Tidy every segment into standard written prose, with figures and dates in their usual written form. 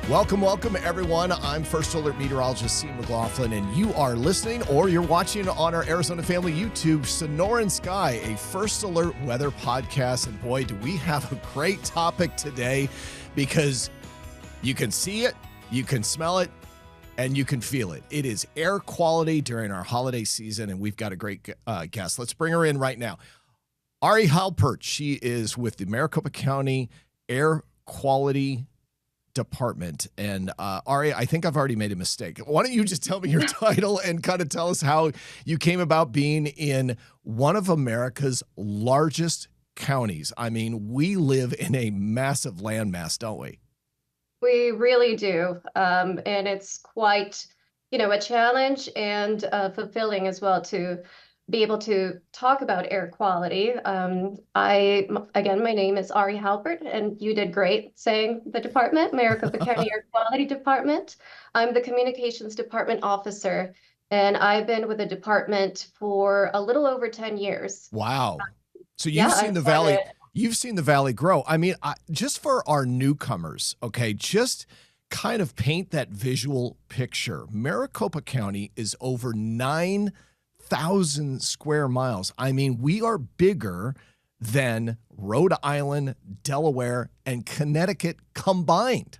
Welcome, everyone. I'm First Alert Meteorologist Sean McLaughlin, and you are listening or you're watching on our Arizona Family YouTube, Sonoran Sky, a First Alert weather podcast. And boy, do we have a great topic today because you can see it, you can smell it, and you can feel it. It is air quality during our holiday season, and we've got a great guest. Let's bring her in right now. Ari Halpert, she is with the Maricopa County Air Quality Department. And Ari, I think I've already made a mistake. Why don't you just tell me your title and kind of tell us how you came about being in one of America's largest counties? I mean, we live in a massive landmass, don't we? We really do. And it's quite, a challenge and fulfilling as well to be able to talk about air quality. My name is Ari Halpert, and you did great saying the department, Maricopa County Air Quality Department. I'm the Communications Department Officer, and I've been with the department for a little over 10 years. Wow. So you've seen the valley. You've seen the valley grow. I mean, just for our newcomers, okay, just kind of paint that visual picture. Maricopa County is over 9,000 square miles. I mean, we are bigger than Rhode Island, Delaware, and Connecticut combined.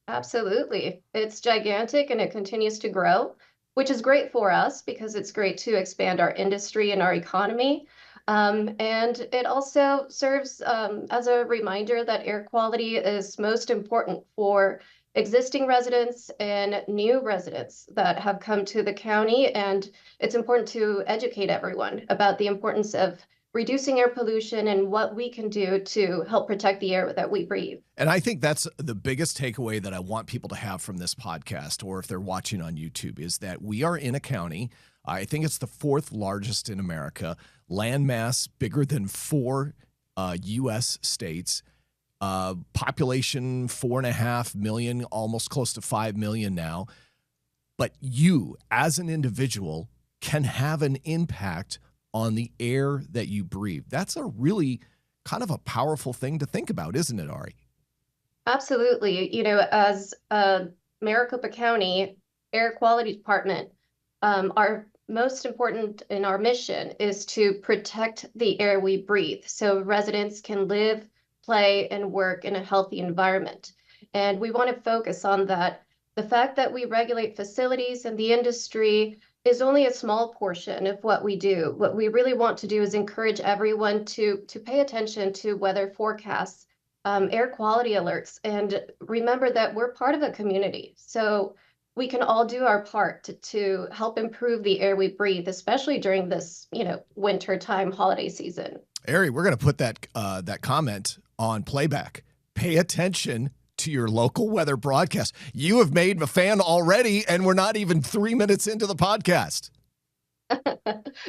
Absolutely. It's gigantic and it continues to grow, which is great for us because it's great to expand our industry and our economy. And it also serves as a reminder that air quality is most important for existing residents and new residents that have come to the county. And it's important to educate everyone about the importance of reducing air pollution and what we can do to help protect the air that we breathe. And I think that's the biggest takeaway that I want people to have from this podcast, or if they're watching on YouTube, is that we are in a county. I think it's the fourth largest in America, landmass bigger than 4 U.S. states, population 4.5 million, almost close to 5 million now. But you, as an individual, can have an impact on the air that you breathe. That's a really kind of a powerful thing to think about, isn't it, Ari? Absolutely. As Maricopa County Air Quality Department, our most important in our mission is to protect the air we breathe so residents can live, play, and work in a healthy environment. And we want to focus on that. The fact that we regulate facilities and the industry is only a small portion of what we do. What we really want to do is encourage everyone to pay attention to weather forecasts, air quality alerts, and remember that we're part of a community. So we can all do our part to help improve the air we breathe, especially during this, winter time holiday season. Ari, we're going to put that comment on playback. Pay attention to your local weather broadcast. You have made a fan already, and we're not even 3 minutes into the podcast.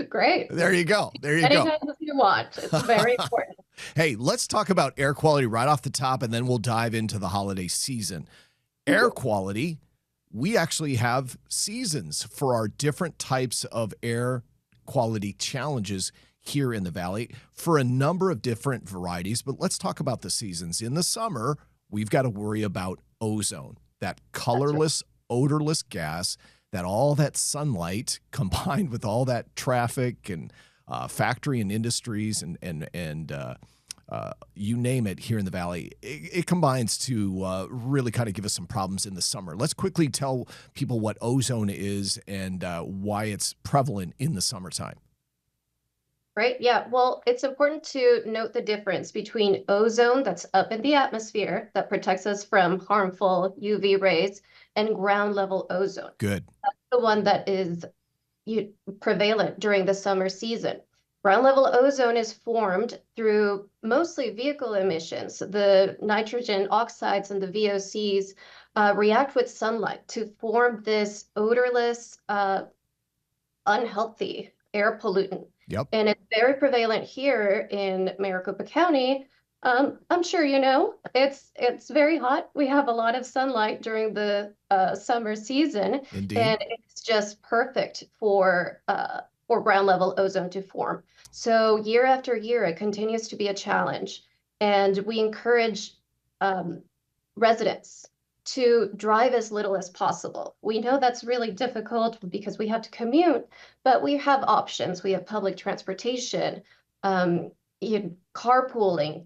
Great. There you go. Anytime you want. It's very important. Hey, let's talk about air quality right off the top, and then we'll dive into the holiday season. Air quality, we actually have seasons for our different types of air quality challenges here in the valley for a number of different varieties. But let's talk about the seasons. In the summer, we've got to worry about ozone, that colorless, odorless gas, that all that sunlight combined with all that traffic and factory and industries and you name it here in the valley, it combines to really kind of give us some problems in the summer. Let's quickly tell people what ozone is and why it's prevalent in the summertime. Right. Yeah. Well, it's important to note the difference between ozone that's up in the atmosphere that protects us from harmful UV rays and ground level ozone. Good. That's the one that is prevalent during the summer season. Ground level ozone is formed through mostly vehicle emissions. The nitrogen oxides and the VOCs react with sunlight to form this odorless, unhealthy air pollutant. Yep. And it's very prevalent here in Maricopa County. I'm sure it's very hot. We have a lot of sunlight during the summer season. Indeed. And it's just perfect for ground level ozone to form. So year after year, it continues to be a challenge. And we encourage residents to drive as little as possible. We know that's really difficult because we have to commute, but we have options. We have public transportation, carpooling,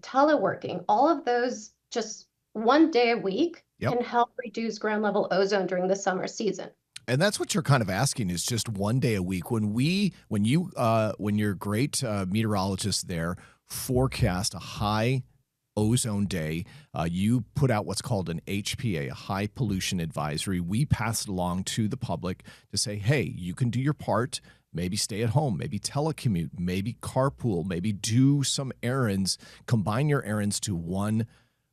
teleworking, all of those just one day a week can help reduce ground level ozone during the summer season. And that's what you're kind of asking is just one day a week. When your great meteorologist there forecast a high ozone day, you put out what's called an HPA, a high pollution advisory. We pass it along to the public to say, hey, you can do your part. Maybe stay at home, maybe telecommute, maybe carpool, maybe do some errands, combine your errands to one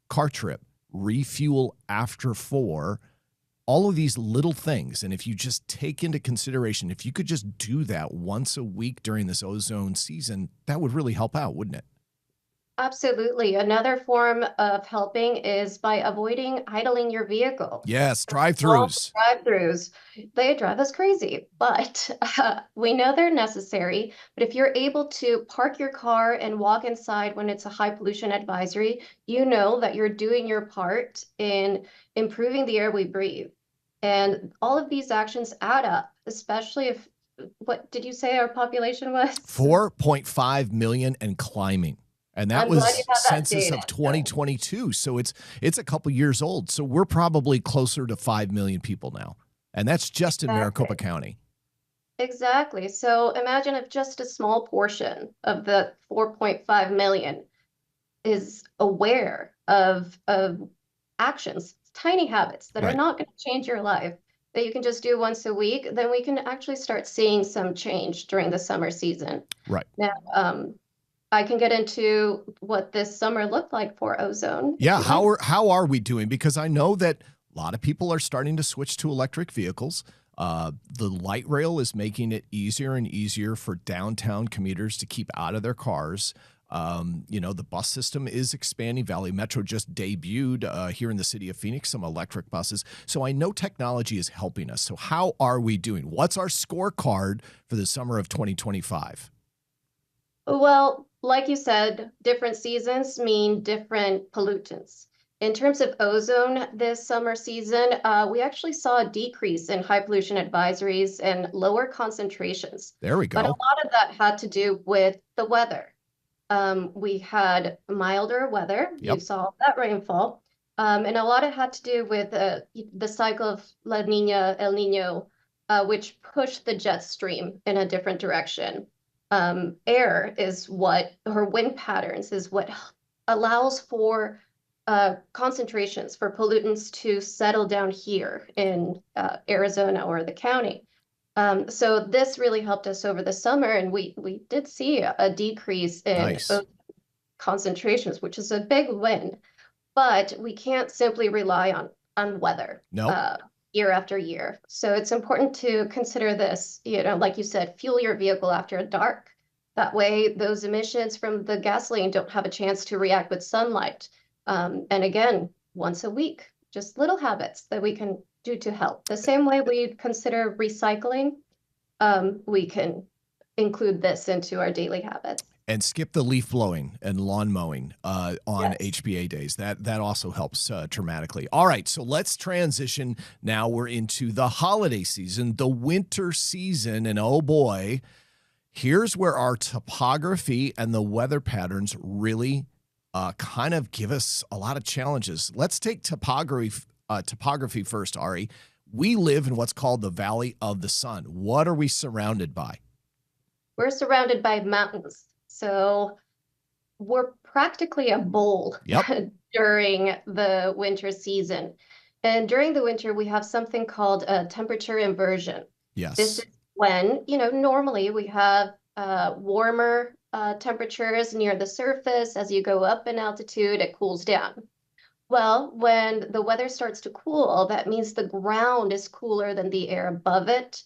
car trip, refuel after 4, all of these little things. And if you just take into consideration, if you could just do that once a week during this ozone season, that would really help out, wouldn't it? Absolutely. Another form of helping is by avoiding idling your vehicle. Yes, drive-throughs. Drive-throughs, they drive us crazy, but we know they're necessary. But if you're able to park your car and walk inside when it's a high pollution advisory, you know that you're doing your part in improving the air we breathe. And all of these actions add up, especially if, what did you say our population was? 4.5 million and climbing. And that was census of 2022. So it's a couple years old. So we're probably closer to 5 million people now. And that's just in Maricopa County. Exactly. So imagine if just a small portion of the 4.5 million is aware of actions, tiny habits that are not going to change your life, that you can just do once a week, then we can actually start seeing some change during the summer season. Right. Now, I can get into what this summer looked like for ozone. Yeah, how are we doing? Because I know that a lot of people are starting to switch to electric vehicles. The light rail is making it easier and easier for downtown commuters to keep out of their cars. The bus system is expanding. Valley Metro just debuted here in the city of Phoenix some electric buses. So I know technology is helping us. So how are we doing? What's our scorecard for the summer of 2025? Well, like you said, different seasons mean different pollutants. In terms of ozone this summer season, we actually saw a decrease in high pollution advisories and lower concentrations. There we go. But a lot of that had to do with the weather. We had milder weather. You saw that rainfall. And a lot of it had to do with the cycle of La Nina, El Nino, which pushed the jet stream in a different direction. Air is wind patterns is what allows for concentrations for pollutants to settle down here in Arizona or the county. So this really helped us over the summer, and we did see a decrease in concentrations, which is a big win. But we can't simply rely on weather. Year after year. So it's important to consider this, like you said, fuel your vehicle after dark. That way, those emissions from the gasoline don't have a chance to react with sunlight. And again, once a week, just little habits that we can do to help. The same way we consider recycling, we can include this into our daily habits. And skip the leaf blowing and lawn mowing on HPA days. That also helps dramatically. All right, so let's transition. Now we're into the holiday season, the winter season, and oh boy, here's where our topography and the weather patterns really kind of give us a lot of challenges. Let's take topography first, Ari. We live in what's called the Valley of the Sun. What are we surrounded by? We're surrounded by mountains. So we're practically a bowl during the winter season. And during the winter, we have something called a temperature inversion. Yes. This is when, normally we have warmer temperatures near the surface. As you go up in altitude, it cools down. Well, when the weather starts to cool, that means the ground is cooler than the air above it.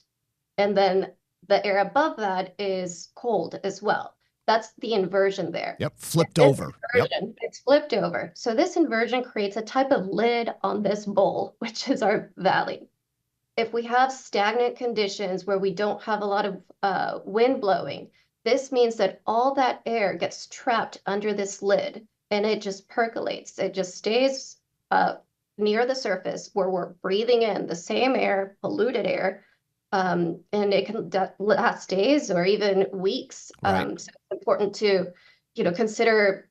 And then the air above that is cold as well. That's the inversion there. Yep, flipped over. It's flipped over. So this inversion creates a type of lid on this bowl, which is our valley. If we have stagnant conditions where we don't have a lot of wind blowing, this means that all that air gets trapped under this lid and it just percolates. It just stays near the surface where we're breathing in the same air, polluted air, and it can last days or even weeks. Right. So it's important to, consider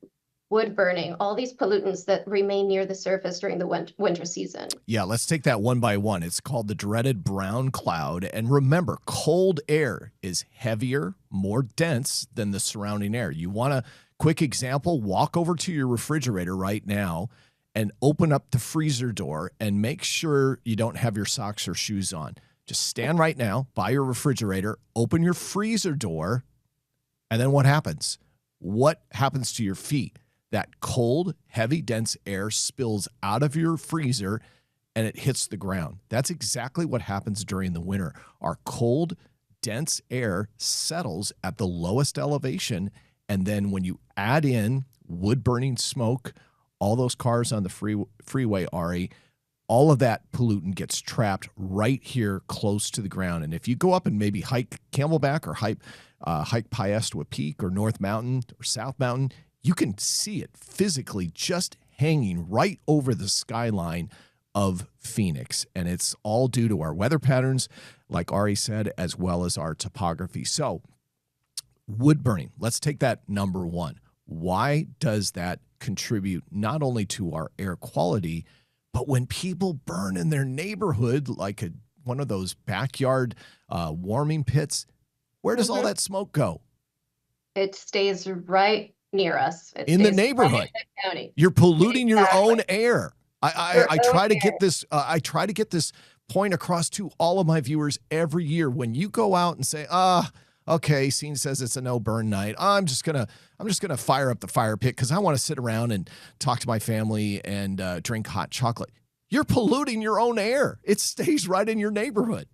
wood burning, all these pollutants that remain near the surface during the winter season. Yeah, let's take that one by one. It's called the dreaded brown cloud. And remember, cold air is heavier, more dense than the surrounding air. You want a quick example? Walk over to your refrigerator right now and open up the freezer door and make sure you don't have your socks or shoes on. Just stand right now by your refrigerator, open your freezer door, and then what happens? What happens to your feet? That cold, heavy, dense air spills out of your freezer and it hits the ground. That's exactly what happens during the winter. Our cold, dense air settles at the lowest elevation, and then when you add in wood-burning smoke, all those cars on the freeway, Ari, all of that pollutant gets trapped right here close to the ground. And if you go up and maybe hike Camelback or hike Piestewa Peak or North Mountain or South Mountain, you can see it physically just hanging right over the skyline of Phoenix. And it's all due to our weather patterns, like Ari said, as well as our topography. So wood burning, let's take that number one. Why does that contribute not only to our air quality, but when people burn in their neighborhood, like one of those backyard warming pits, where does all that smoke go? It stays right near us. In the neighborhood. Right in the county. You're polluting your own air. I try to get this. I try to get this point across to all of my viewers every year. When you go out and say, okay, Scene says it's a no burn night. I'm just gonna fire up the fire pit because I want to sit around and talk to my family and drink hot chocolate. You're polluting your own air. It stays right in your neighborhood.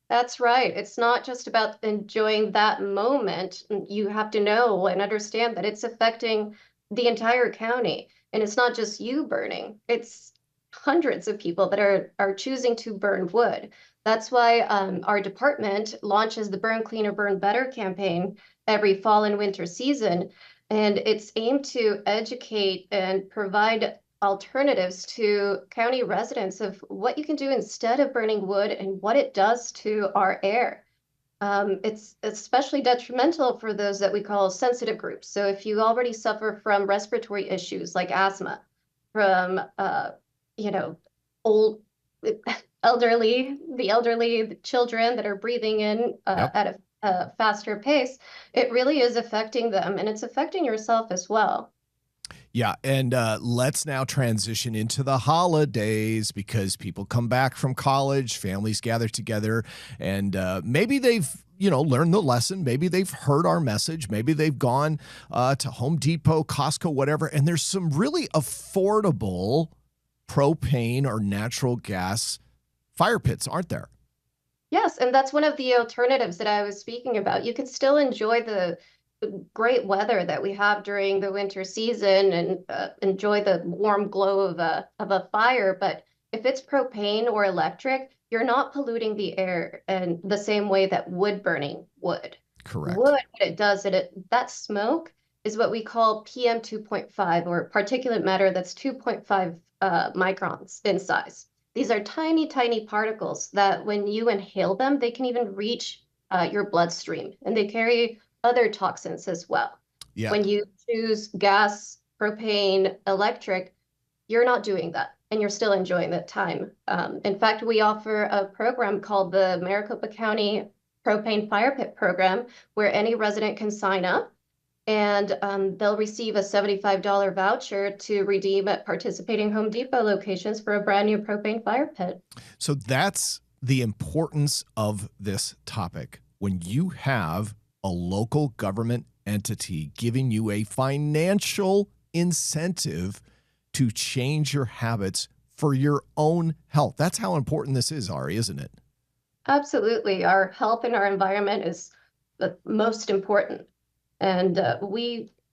That's right. It's not just about enjoying that moment. You have to know and understand that it's affecting the entire county. And it's not just you burning. It's hundreds of people that are choosing to burn wood. That's why our department launches the Burn Cleaner, Burn Better campaign every fall and winter season. And it's aimed to educate and provide alternatives to county residents of what you can do instead of burning wood and what it does to our air. It's especially detrimental for those that we call sensitive groups. So if you already suffer from respiratory issues like asthma, from elderly, the children that are breathing in at a faster pace, it really is affecting them, and it's affecting yourself as well. Yeah, and let's now transition into the holidays because people come back from college, families gather together, and maybe they've learned the lesson. Maybe they've heard our message. Maybe they've gone to Home Depot, Costco, whatever, and there's some really affordable propane or natural gas fire pits, aren't there? Yes, and that's one of the alternatives that I was speaking about. You can still enjoy the great weather that we have during the winter season and enjoy the warm glow of a fire. But if it's propane or electric, you're not polluting the air in the same way that wood burning would. Correct. Wood, what it does, that smoke is what we call PM 2.5 or particulate matter that's 2.5 microns in size. These are tiny, tiny particles that when you inhale them, they can even reach your bloodstream, and they carry other toxins as well. Yeah. When you choose gas, propane, electric, you're not doing that, and you're still enjoying that time. In fact, we offer a program called the Maricopa County Propane Fire Pit Program, where any resident can sign up, and they'll receive a $75 voucher to redeem at participating Home Depot locations for a brand new propane fire pit. So that's the importance of this topic. When you have a local government entity giving you a financial incentive to change your habits for your own health. That's how important this is, Ari, isn't it? Absolutely. Our health and our environment is the most important. And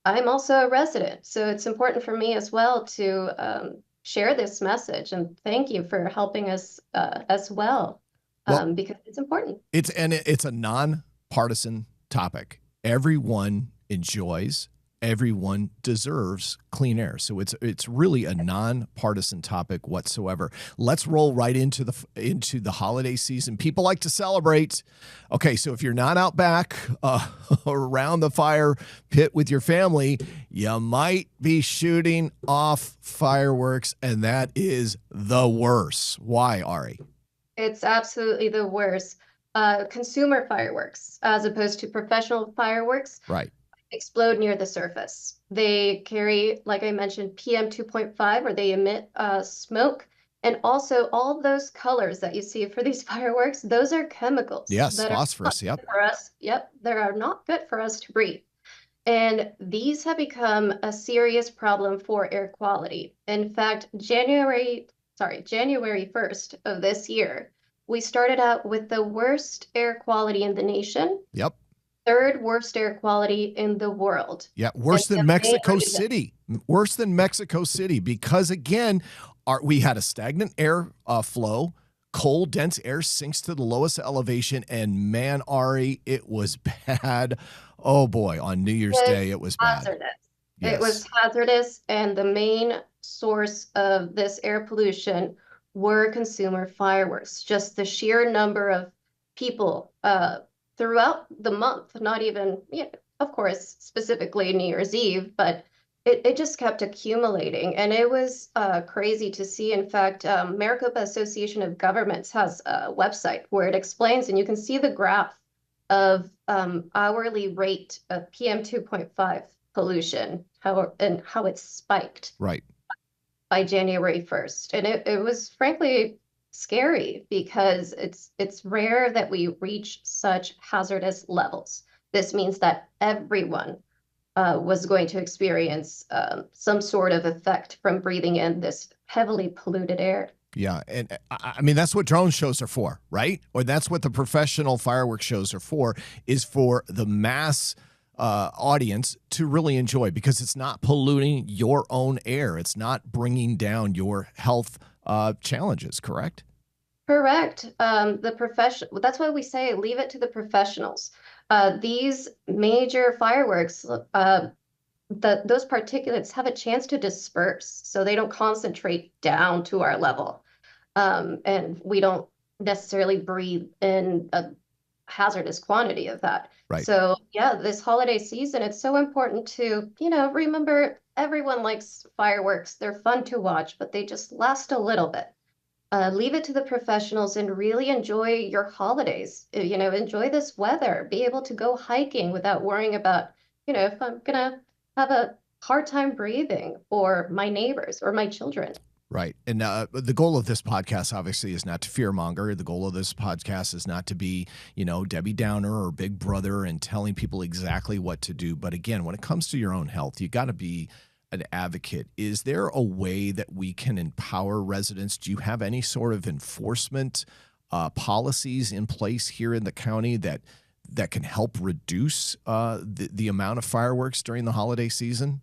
I'm also a resident, so it's important for me as well to share this message. And thank you for helping us as well, because it's important. It's a nonpartisan topic. Everyone enjoys everyone deserves clean air. So it's really a nonpartisan topic whatsoever. Let's roll right into the holiday season. People like to celebrate. Okay, so if you're not out back around the fire pit with your family, you might be shooting off fireworks, and that is the worst. Why, Ari? It's absolutely the worst. Consumer fireworks, as opposed to professional fireworks, Right. explode near the surface. They carry, like I mentioned, PM 2.5, or they emit smoke. And also all of those colors that you see for these fireworks, those are chemicals Yes, that are phosphorus. not Yep. good for us. Yep, they are not good for us to breathe. And these have become a serious problem for air quality. In fact, January 1st of this year, we started out with the worst air quality in the nation. Yep. Third worst air quality in the world. Yeah, worse than Mexico City. Worse than Mexico City, because again, we had a stagnant air flow. Cold, dense air sinks to the lowest elevation, and man, Ari, it was bad. Oh boy, on New Year's Day, it was bad. Hazardous. Yes. It was hazardous, and the main source of this air pollution were consumer fireworks. Just the sheer number of people throughout the month, not even, of course, specifically New Year's Eve, but it just kept accumulating. And it was crazy to see. In fact, Maricopa Association of Governments has a website where it explains, and you can see the graph of hourly rate of PM 2.5 pollution, how it's spiked Right. by January 1st. And it was frankly scary, because it's rare that we reach such hazardous levels. This means that everyone was going to experience some sort of effect from breathing in this heavily polluted air. Yeah, and I mean, that's what drone shows are for, right? Or that's what the professional fireworks shows are for, is for the mass audience to really enjoy, because it's not polluting your own air. It's not bringing down your health challenges, correct? Correct. That's why we say leave it to the professionals. These major fireworks, those particulates have a chance to disperse, so they don't concentrate down to our level. And we don't necessarily breathe in a hazardous quantity of that. Right. So yeah, this holiday season, it's so important to, remember everyone likes fireworks. They're fun to watch, but they just last a little bit. Leave it to the professionals and really enjoy your holidays. Enjoy this weather. Be able to go hiking without worrying about, if I'm gonna have a hard time breathing, or my neighbors or my children. Right. And the goal of this podcast, obviously, is not to fearmonger. The goal of this podcast is not to be, Debbie Downer or Big Brother and telling people exactly what to do. But again, when it comes to your own health, you got to be an advocate. Is there a way that we can empower residents? Do you have any sort of enforcement policies in place here in the county that can help reduce the amount of fireworks during the holiday season?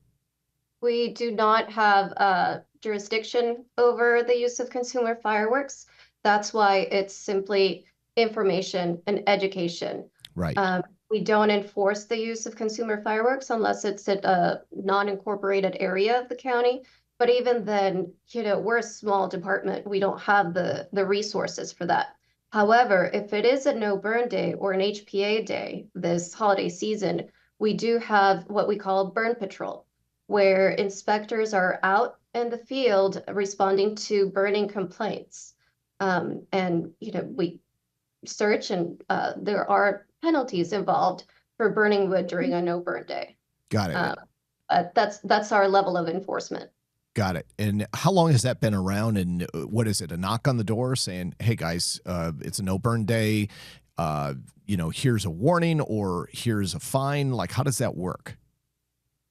We do not have jurisdiction over the use of consumer fireworks. That's why it's simply information and education. Right. We don't enforce the use of consumer fireworks unless it's at a non-incorporated area of the county. But even then, we're a small department. We don't have the resources for that. However, if it is a no burn day or an HPA day this holiday season, we do have what we call burn patrol, where inspectors are out in the field responding to burning complaints. And we search, and there are penalties involved for burning wood during a no burn day. Got it. That's our level of enforcement. Got it. And how long has that been around? And what is it? A knock on the door saying, "Hey guys, it's a no burn day. Here's a warning, or here's a fine." Like, how does that work?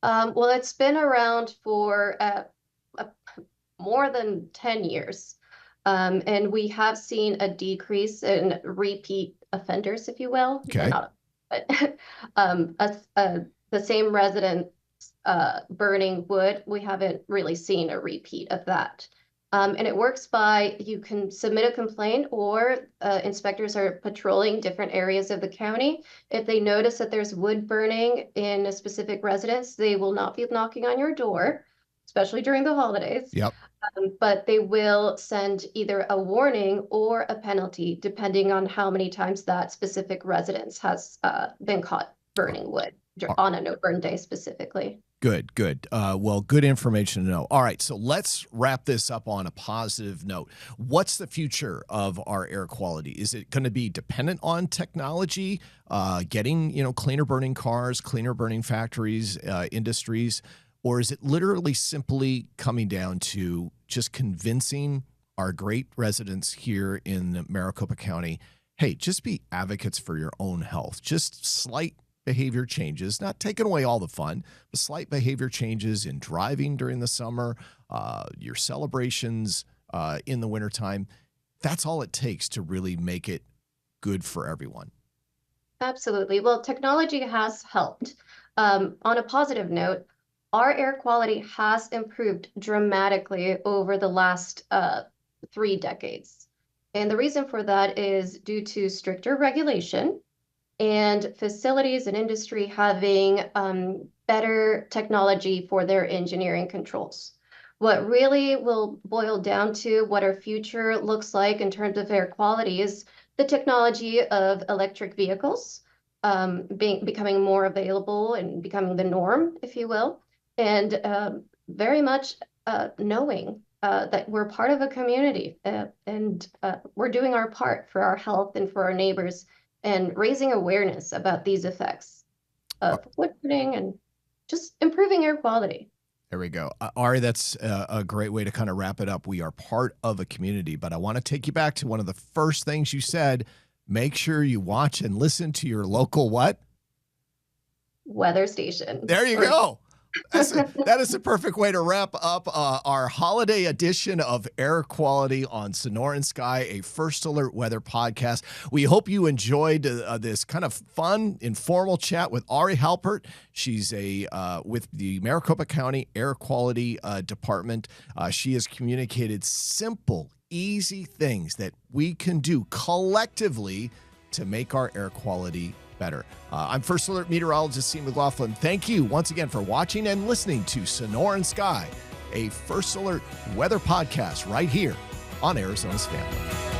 Well, it's been around for more than 10 years. And we have seen a decrease in repeat offenders, if you will. Okay. The same resident burning wood, we haven't really seen a repeat of that. And it works by you can submit a complaint, or inspectors are patrolling different areas of the county. If they notice that there's wood burning in a specific residence, they will not be knocking on your door, especially during the holidays. Yep. But they will send either a warning or a penalty, depending on how many times that specific residence has been caught burning wood on a no burn day specifically. Good, good. Well, good information to know. All right, so let's wrap this up on a positive note. What's the future of our air quality? Is it going to be dependent on technology, getting cleaner burning cars, cleaner burning factories, industries, or is it literally simply coming down to just convincing our great residents here in Maricopa County, hey, just be advocates for your own health, just slight behavior changes, not taking away all the fun, but slight behavior changes in driving during the summer, your celebrations in the wintertime. That's all it takes to really make it good for everyone. Absolutely. Well, technology has helped. On a positive note, our air quality has improved dramatically over the last 3 decades. And the reason for that is due to stricter regulation and facilities and industry having better technology for their engineering controls. What really will boil down to what our future looks like in terms of air quality is the technology of electric vehicles becoming more available and becoming the norm, if you will, and very much knowing that we're part of a community and we're doing our part for our health and for our neighbors, and raising awareness about these effects of wood burning and just improving air quality. There we go. Ari, that's a great way to kind of wrap it up. We are part of a community, but I want to take you back to one of the first things you said. Make sure you watch and listen to your local what? Weather station. There you go. That is the perfect way to wrap up our holiday edition of Air Quality on Sonoran Sky, a First Alert weather podcast. We hope you enjoyed this kind of fun, informal chat with Ari Halpert. She's with the Maricopa County Air Quality Department. She has communicated simple, easy things that we can do collectively to make our air quality better. I'm First Alert Meteorologist Sean McLaughlin. Thank you once again for watching and listening to Sonoran Sky, a First Alert weather podcast right here on Arizona's Family.